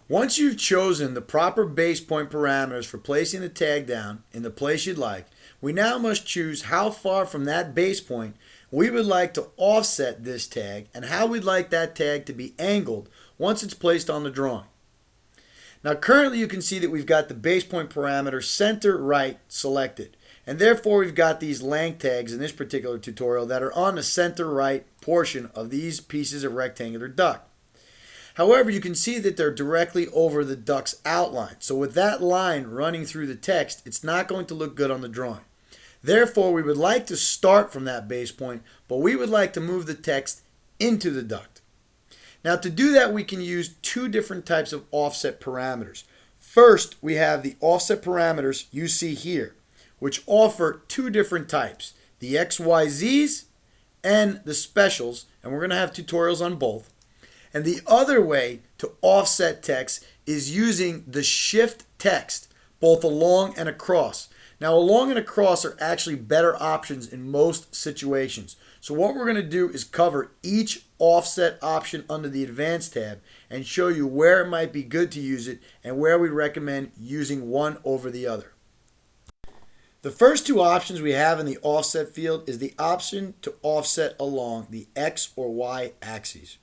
Once you've chosen the proper base point parameters for placing the tag down in the place you'd like, we now must choose how far from that base point we would like to offset this tag and how we'd like that tag to be angled once it's placed on the drawing. Now currently you can see that we've got the base point parameter center right selected, and therefore we've got these length tags in this particular tutorial that are on the center right portion of these pieces of rectangular duct. However, you can see that they're directly over the duct's outline. So with that line running through the text, it's not going to look good on the drawing. Therefore, we would like to start from that base point, but we would like to move the text into the duct. Now to do that, we can use two different types of offset parameters. First, we have the offset parameters you see here, which offer two different types, the XYZs and the specials, and we're going to have tutorials on both. And the other way to offset text is using the shift text, both along and across. Now, along and across are actually better options in most situations. So what we're going to do is cover each offset option under the Advanced tab and show you where it might be good to use it and where we recommend using one over the other. The first two options we have in the offset field is the option to offset along the X or Y axes.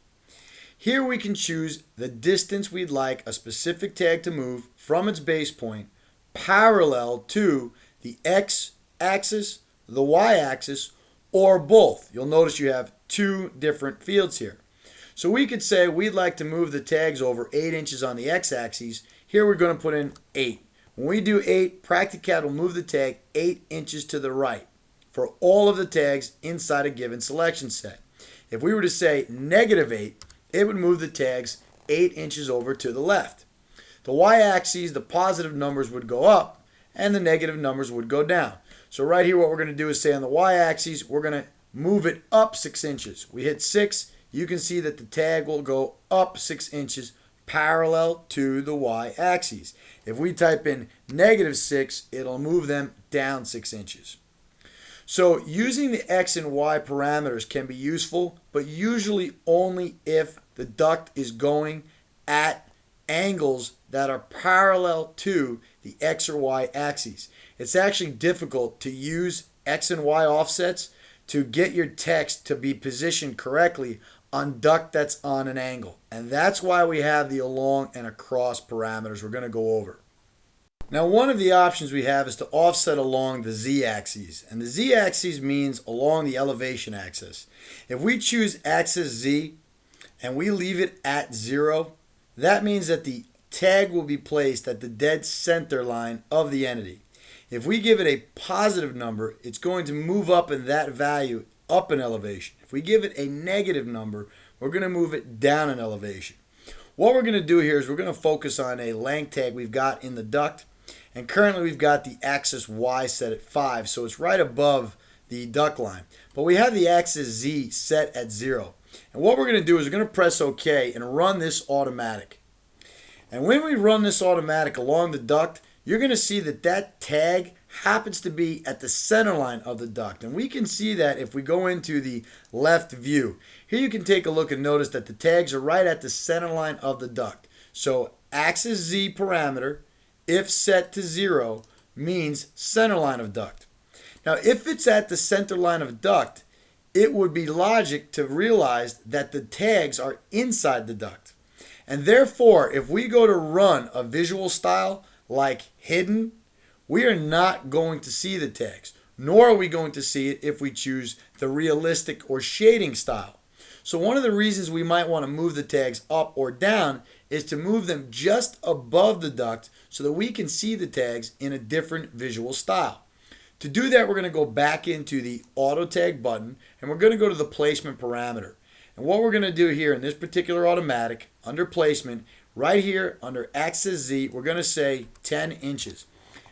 Here we can choose the distance we'd like a specific tag to move from its base point parallel to the X axis, the Y axis, or both. You'll notice you have two different fields here. So we could say we'd like to move the tags over 8 inches on the X axis. Here we're going to put in 8. When we do 8, PractiCAD will move the tag 8 inches to the right for all of the tags inside a given selection set. If we were to say -8, it would move the tags 8 inches over to the left. The y-axis, the positive numbers would go up and the negative numbers would go down. So right here what we're going to do is say on the y-axis we're going to move it up 6 inches. We hit 6, you can see that the tag will go up 6 inches parallel to the y-axis. If we type in -6, it'll move them down 6 inches. So using the X and Y parameters can be useful, but usually only if the duct is going at angles that are parallel to the X or Y axes. It's actually difficult to use X and Y offsets to get your text to be positioned correctly on duct that's on an angle. And that's why we have the along and across parameters we're going to go over. Now, one of the options we have is to offset along the z-axis, and the z-axis means along the elevation axis. If we choose axis Z and we leave it at 0, that means that the tag will be placed at the dead center line of the entity. If we give it a positive number, it's going to move up in that value up in elevation. If we give it a negative number, we're going to move it down in elevation. What we're going to do here is we're going to focus on a length tag we've got in the duct. And currently we've got the axis Y set at 5, so it's right above the duct line. But we have the axis Z set at 0. And what we're going to do is we're going to press OK and run this automatic. And when we run this automatic along the duct, you're going to see that that tag happens to be at the center line of the duct. And we can see that if we go into the left view. Here you can take a look and notice that the tags are right at the center line of the duct. So axis Z parameter, if set to 0, means center line of duct. Now, if it's at the center line of duct, it would be logic to realize that the tags are inside the duct. And therefore, if we go to run a visual style like hidden, we are not going to see the tags, nor are we going to see it if we choose the realistic or shading style. So one of the reasons we might want to move the tags up or down is to move them just above the duct so that we can see the tags in a different visual style. To do that, we're going to go back into the Auto Tag button and we're going to go to the Placement parameter. And what we're going to do here in this particular automatic, under Placement, right here under Axis Z, we're going to say 10 inches.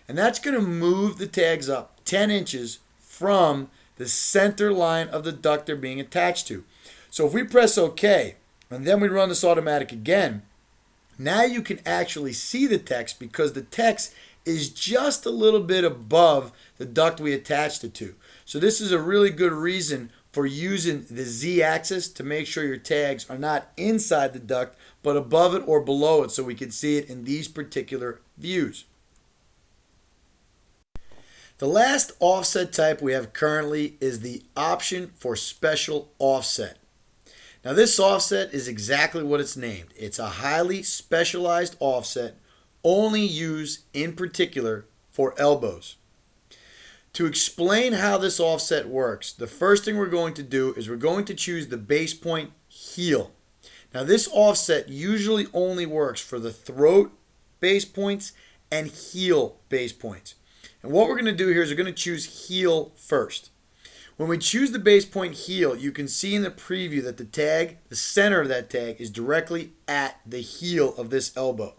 And that's going to move the tags up 10 inches from the center line of the duct they're being attached to. So if we press OK, and then we run this automatic again, now you can actually see the text because the text is just a little bit above the duct we attached it to. So this is a really good reason for using the Z-axis to make sure your tags are not inside the duct, but above it or below it so we can see it in these particular views. The last offset type we have currently is the option for special offset. Now this offset is exactly what it's named. It's a highly specialized offset only used in particular for elbows. To explain how this offset works, the first thing we're going to do is we're going to choose the base point heel. Now this offset usually only works for the throat base points and heel base points. And what we're going to do here is we're going to choose heel first. When we choose the base point heel, you can see in the preview that the tag, the center of that tag, is directly at the heel of this elbow.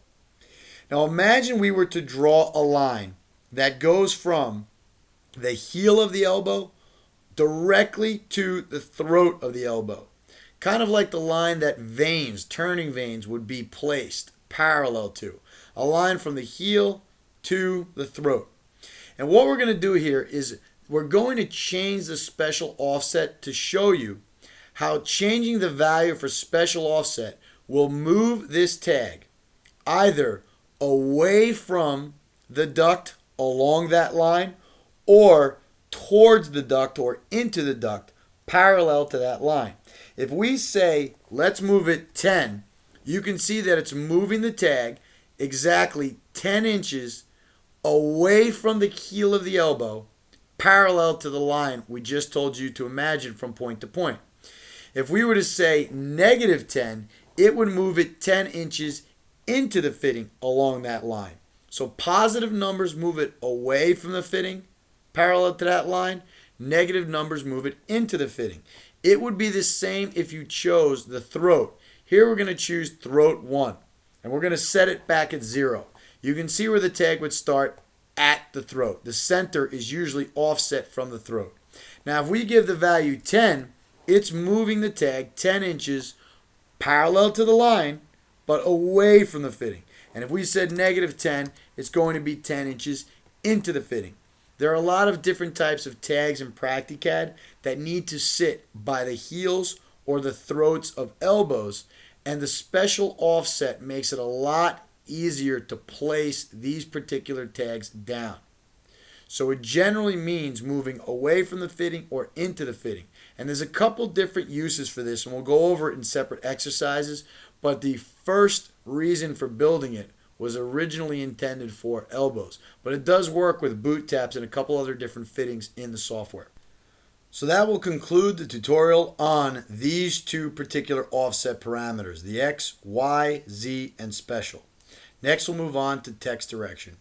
Now imagine we were to draw a line that goes from the heel of the elbow directly to the throat of the elbow. Kind of like the line that veins, turning veins, would be placed parallel to. A line from the heel to the throat. And what we're going to do here is we're going to change the special offset to show you how changing the value for special offset will move this tag either away from the duct along that line or towards the duct or into the duct parallel to that line. If we say let's move it 10, you can see that it's moving the tag exactly 10 inches away from the heel of the elbow, parallel to the line we just told you to imagine from point to point. If we were to say negative 10, it would move it 10 inches into the fitting along that line. So positive numbers move it away from the fitting, parallel to that line. Negative numbers move it into the fitting. It would be the same if you chose the throat. Here we're going to choose throat 1, and we're going to set it back at 0. You can see where the tag would start at the throat. The center is usually offset from the throat. Now if we give the value 10, it's moving the tag 10 inches parallel to the line, but away from the fitting. And if we said negative 10, it's going to be 10 inches into the fitting. There are a lot of different types of tags in PractiCAD that need to sit by the heels or the throats of elbows, and the special offset makes it a lot easier to place these particular tags down. So it generally means moving away from the fitting or into the fitting. And there's a couple different uses for this, and we'll go over it in separate exercises, but the first reason for building it was originally intended for elbows. But it does work with boot taps and a couple other different fittings in the software. So that will conclude the tutorial on these two particular offset parameters, the X, Y, Z, and special. Next we'll move on to text direction.